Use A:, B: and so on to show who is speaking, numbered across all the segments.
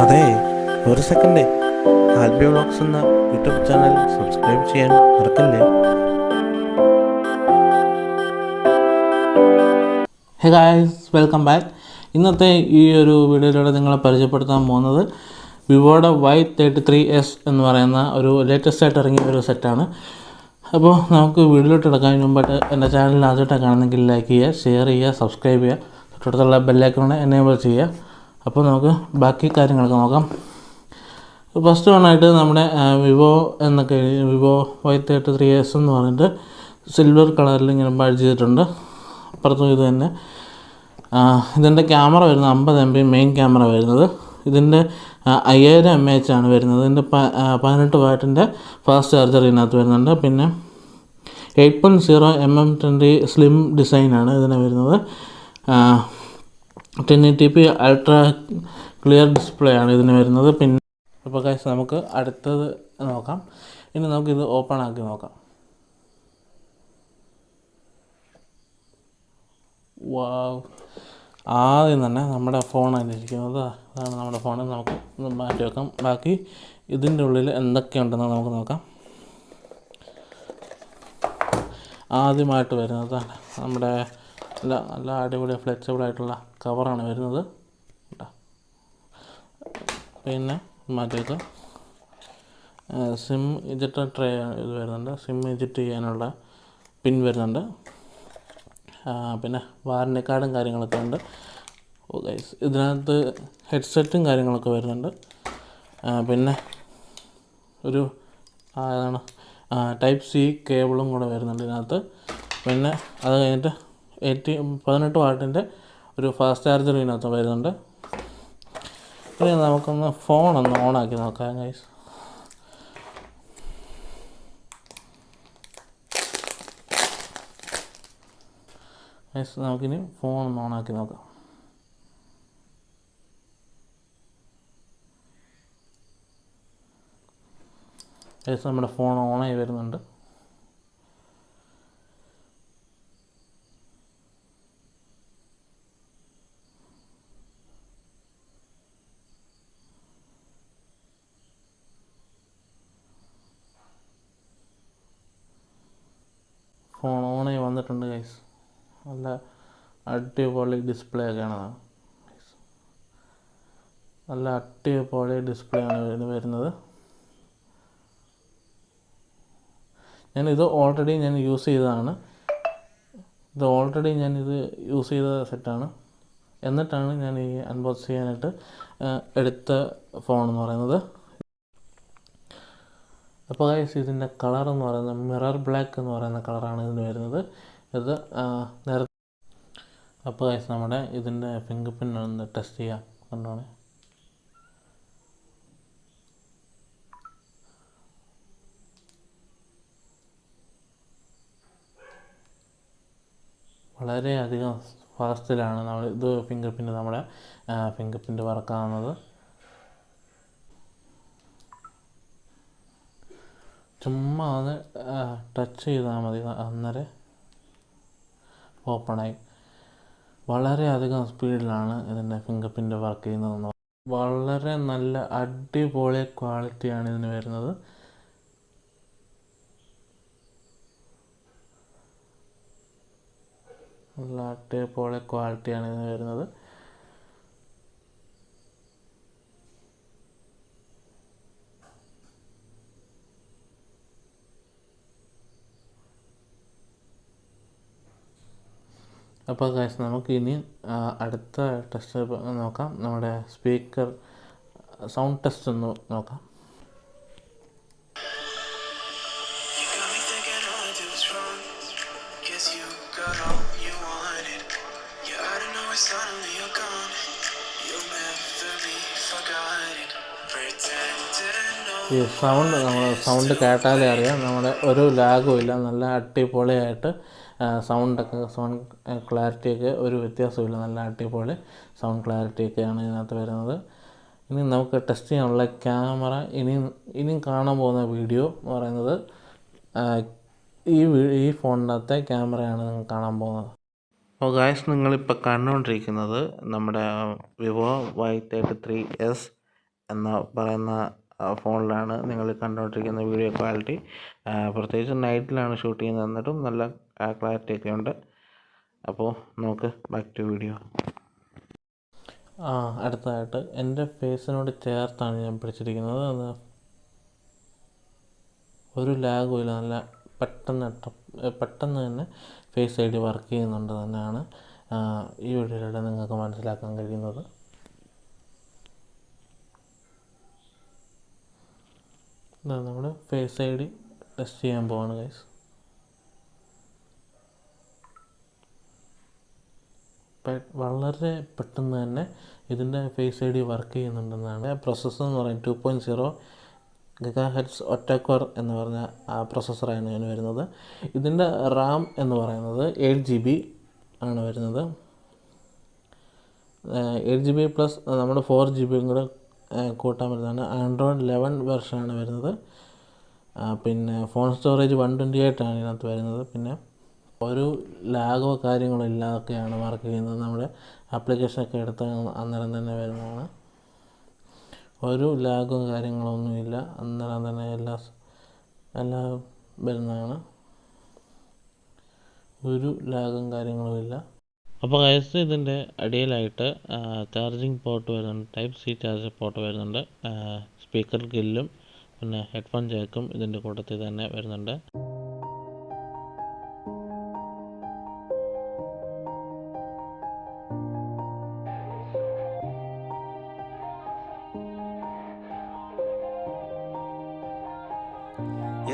A: അതെ, ഒരു second. Albi vlogs എന്ന യൂട്യൂബ് ചാനൽ സബ്സ്ക്രൈബ് ചെയ്യാൻ മറക്കല്ലേ.
B: Hey guys, welcome back. ഇന്നത്തെ ഈ ഒരു വീഡിയോയിലൂടെ നിങ്ങളെ പരിചയപ്പെടുത്താൻ പോകുന്നത് വിവോയുടെ Y33s എന്ന് പറയുന്ന ഒരു ലേറ്റസ്റ്റ് ആയിട്ട് ഇറങ്ങിയ ഒരു സെറ്റാണ്. അപ്പോൾ നമുക്ക് വീഡിയോയിലോട്ട് എടുക്കാൻ മുമ്പായിട്ട് എൻ്റെ ചാനൽ ആദ്യമായിട്ടാണ് കാണുന്നെങ്കിൽ ലൈക്ക് ചെയ്യുക, ഷെയർ ചെയ്യുക, സബ്സ്ക്രൈബ് ചെയ്യുക, തൊട്ടടുത്തുള്ള ബെല്ലൈക്കൺ എനേബിൾ ചെയ്യുക. അപ്പോൾ നമുക്ക് ബാക്കി കാര്യങ്ങളൊക്കെ നോക്കാം. ഫസ്റ്റ് വണ്ണായിട്ട് നമ്മുടെ വിവോ Y33s എന്ന് പറഞ്ഞിട്ട് സിൽവർ കളറിൽ ഇങ്ങനെ ബാഡ്ജ് ചെയ്തിട്ടുണ്ട്. അപ്പുറത്തും ഇത് തന്നെ. ഇതിൻ്റെ ക്യാമറ വരുന്നത് 50 MB മെയിൻ ക്യാമറ വരുന്നത്. ഇതിൻ്റെ 5000 mAh ആണ് വരുന്നത്. ഇതിൻ്റെ 18 വാട്ടിൻ്റെ ഫാസ്റ്റ് ചാർജർ ഇതിനകത്ത് വരുന്നുണ്ട്. പിന്നെ 8.0 mm സ്ലിം ഡിസൈനാണ് ഇതിന് വരുന്നത്. 1080p അൾട്രാ ക്ലിയർ ഡിസ്പ്ലേ ആണ് ഇതിന് വരുന്നത്. പിന്നെ അപ്പോൾ ഗൈസ്, നമുക്ക് അടുത്തത് നോക്കാം. ഇനി നമുക്കിത് ഓപ്പൺ ആക്കി നോക്കാം. വാവ്, ആദ്യം തന്നെ നമ്മുടെ ഫോണാണ് ഇരിക്കുന്നത്. അതാണ് നമ്മുടെ ഫോൺ. നമുക്ക് മാറ്റി വെക്കാം. ബാക്കി ഇതിൻ്റെ ഉള്ളിൽ എന്തൊക്കെയുണ്ടെന്ന് നമുക്ക് നോക്കാം. ആദ്യമായിട്ട് വരുന്നതാണ് നമ്മുടെ നല്ല അടിപൊളി ഫ്ലെക്സിബിളായിട്ടുള്ള കവറാണ് വരുന്നത്. പിന്നെ മാറ്റി വെക്കാം. സിം ഇജക്ടർ ട്രേ ഇത് വരുന്നുണ്ട്. സിം ഇജക്റ്റ് ചെയ്യാനുള്ള പിൻ വരുന്നുണ്ട്. പിന്നെ വാറണ്ടി കാർഡും കാര്യങ്ങളൊക്കെ ഉണ്ട്. ഓ ഗൈസ്, ഇതിനകത്ത് ഹെഡ്സെറ്റും കാര്യങ്ങളൊക്കെ വരുന്നുണ്ട്. പിന്നെ ഒരു ഏതാണ് ടൈപ്പ് സി കേബിളും കൂടെ വരുന്നുണ്ട് ഇതിനകത്ത്. പിന്നെ അത് കഴിഞ്ഞിട്ട് 18 വാട്ടിൻ്റെ ഒരു ഫാസ്റ്റ് ചാർജർ ഇതിനകത്ത് വരുന്നുണ്ട്. ഇനി നമുക്കൊന്ന് ഫോണൊന്ന് ഓണാക്കി നോക്കാം ഗൈസ്. നമുക്കിനി ഫോണൊന്ന് ഓണാക്കി നോക്കാം. നമ്മുടെ ഫോൺ ഓണായി വരുന്നുണ്ട്. ഫോൺ ഓണായി വന്നിട്ടുണ്ട് ഗൈസ്. നല്ല അടിപൊളി ഡിസ്പ്ലേ ഒക്കെയാണ്. നല്ല അടിപൊളി ഡിസ്പ്ലേ ആണ് ഇതിന് വരുന്നത്. ഞാനിത് ഓൾറെഡി യൂസ് ചെയ്തതാണ്. ഞാനിത് യൂസ് ചെയ്ത സെറ്റാണ്. എന്നിട്ടാണ് ഞാൻ ഈ അൺബോക്സ് ചെയ്യാനായിട്ട് എടുത്ത ഫോൺ എന്ന് പറയുന്നത്. അപ്പോൾ ഗൈസ്, ഇതിൻ്റെ കളർ എന്ന് പറയുന്നത് മിറർ ബ്ലാക്ക് എന്ന് പറയുന്ന കളറാണ് ഇതിന് വരുന്നത്. ഇത് നേരത്തെ. അപ്പോൾ ഗൈസ്, നമ്മുടെ ഇതിൻ്റെ ഫിംഗർ പ്രിൻ്റ് ഒന്ന് ടെസ്റ്റ് ചെയ്യാം. കണ്ടോണേ, വളരെയധികം ഫാസ്റ്റിലാണ് ഇത് ഫിംഗർ പ്രിൻ്റ് വർക്കാവുന്നത്. ചുമ്മാ അത് ടച്ച് ചെയ്താൽ മതി, അന്നേരം ഓപ്പണായി. വളരെയധികം സ്പീഡിലാണ് ഇതിൻ്റെ ഫിംഗർ പ്രിൻ്റ് വർക്ക് ചെയ്യുന്നത്. വളരെ നല്ല അടിപൊളി ക്വാളിറ്റിയാണ് ഇതിന് വരുന്നത്. നല്ല അടിപൊളി ക്വാളിറ്റിയാണ് ഇതിന് വരുന്നത്. അപ്പോൾ ഗൈസ്, നമുക്ക് ഇനി അടുത്ത ടെസ്റ്റ് നോക്കാം. നമ്മുടെ സ്പീക്കർ സൗണ്ട് ടെസ്റ്റ് ഒന്ന് നോക്കാം. ഈ സൗണ്ട് കേട്ടാലേ അറിയാം, നമ്മുടെ ഒരു ലാഗും ഇല്ല. നല്ല അടിപൊളിയായിട്ട് സൗണ്ട് ക്ലാരിറ്റിയൊക്കെ ഒരു വ്യത്യാസമില്ല. നല്ല അടിപൊളി സൗണ്ട് ക്ലാരിറ്റിയൊക്കെയാണ് ഇതിനകത്ത് വരുന്നത്. ഇനി നമുക്ക് ടെസ്റ്റ് ചെയ്യാനുള്ള ക്യാമറ ഇനിയും കാണാൻ പോകുന്ന വീഡിയോ എന്ന് പറയുന്നത് ഈ ഫോണിനകത്തെ ക്യാമറയാണ് നിങ്ങൾ കാണാൻ പോകുന്നത്. അപ്പോൾ ഗായ്സ്, നിങ്ങളിപ്പോൾ കണ്ടുകൊണ്ടിരിക്കുന്നത് നമ്മുടെ വിവോ Y33s
A: എന്ന പറയുന്ന ഫോണിലാണ് നിങ്ങൾ കണ്ടുകൊണ്ടിരിക്കുന്ന വീഡിയോ ക്വാളിറ്റി. പ്രത്യേകിച്ച് നൈറ്റിലാണ് ഷൂട്ട് ചെയ്യുന്നത്, എന്നിട്ടും നല്ല ക്ലാരിറ്റി ഒക്കെ ഉണ്ട്. അപ്പോൾ നമുക്ക് ബാക്ക് ടു വീഡിയോ.
B: അടുത്തതായിട്ട് എൻ്റെ ഫേസിനോട് ചേർത്താണ് ഞാൻ പിടിച്ചിരിക്കുന്നത്. അത് ഒരു ലാഗും ഇല്ല, നല്ല പെട്ടെന്ന് തന്നെ ഫേസ് ഐ ഡി വർക്ക് ചെയ്യുന്നുണ്ട് തന്നെയാണ് ഈ വീഡിയോയിലൂടെ നിങ്ങൾക്ക് മനസ്സിലാക്കാൻ കഴിയുന്നത്. നമ്മൾ ഫേസ് ഐ ഡി ടെസ്റ്റ് ചെയ്യാൻ പോവാണ് ഗൈസ്. വളരെ പെട്ടെന്ന് തന്നെ ഇതിൻ്റെ ഫേസ് ഐ ഡി വർക്ക് ചെയ്യുന്നുണ്ടെന്നാണ്. പ്രോസസ്സർ എന്ന് പറയുന്നത് 2.0 GHz ഒറ്റ-കോർ എന്ന് പറഞ്ഞ പ്രോസസ്സറാണ് ഇതിന് വരുന്നത്. ഇതിൻ്റെ റാം എന്ന് പറയുന്നത് 8 GB ആണ് വരുന്നത്. 8 GB പ്ലസ് നമ്മുടെ 4 GB കൂടെ കൂട്ടാൻ പറ്റുന്നതാണ്. ആൻഡ്രോയിഡ് 11 വെർഷനാണ് വരുന്നത്. പിന്നെ ഫോൺ സ്റ്റോറേജ് 128 ആണ് ഇതിനകത്ത് വരുന്നത്. പിന്നെ ഒരു ലാഗോ കാര്യങ്ങളോ ഇല്ലാതൊക്കെയാണ് വർക്ക് ചെയ്യുന്നത്. നമ്മുടെ ആപ്ലിക്കേഷനൊക്കെ എടുത്ത് അന്നേരം തന്നെ വരുന്നതാണ്. ഒരു ലാഗോ കാര്യങ്ങളൊന്നുമില്ല, അന്നേരം തന്നെ എല്ലാം വരുന്നതാണ്. ഒരു ലാഗും കാര്യങ്ങളും ഇല്ല. അപ്പോൾ ഗൈസ്, ഇതിൻ്റെ അടിയിലായിട്ട് ചാർജിങ് പോർട്ട് വരുന്നുണ്ട്, ടൈപ്പ് സി ചാർജർ പോർട്ട് വരുന്നുണ്ട്. സ്പീക്കർ ഗില്ലും പിന്നെ ഹെഡ്ഫോൺ ജാക്കും ഇതിൻ്റെ കൂട്ടത്തിൽ തന്നെ വരുന്നുണ്ട്.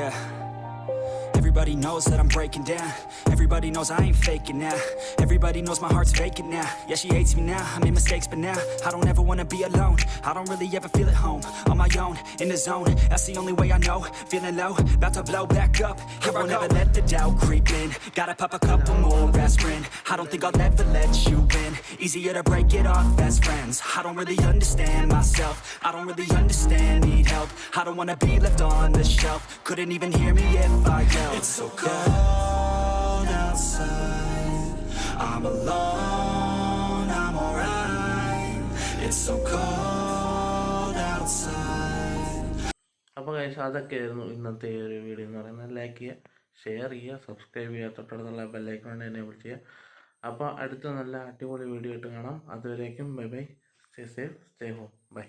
C: Yeah. Everybody knows that I'm breaking down. Everybody knows I ain't faking now. Everybody knows my heart's vacant now. Yeah, she hates me now, I made mistakes but now I don't ever wanna be alone. I don't really ever feel at home. On my own, in the zone, that's the only way I know. Feeling low, about to blow back up. Here I won't ever let the doubt creep in. Gotta pop a couple more aspirin. I don't think I'll ever let you in. Easier to break it off best friends. I don't really understand myself. I don't really understand, need help. I don't wanna be left on the shelf. Couldn't even hear me if I yelled. It's so cold outside, I'm alone, I'm alright. It's so cold outside.
A: അപ്പോൾ guys, അതൊക്കെയായിരുന്നു ഇന്നത്തെ ഈ ഒരു video എന്ന് പറയുന്നത്. Like ചെയ്യുക, share ചെയ്യുക, subscribe ചെയ്യുക, തൊട്ടടുത്തുള്ള ബെല്ലൈക്കൺ എനേബിൾ ചെയ്യുക. അപ്പോൾ അടുത്ത നല്ല അടിപൊളി വീഡിയോ ആയിട്ട് കാണാം. അതുവരേക്കും bye bye, stay safe, stay home, by.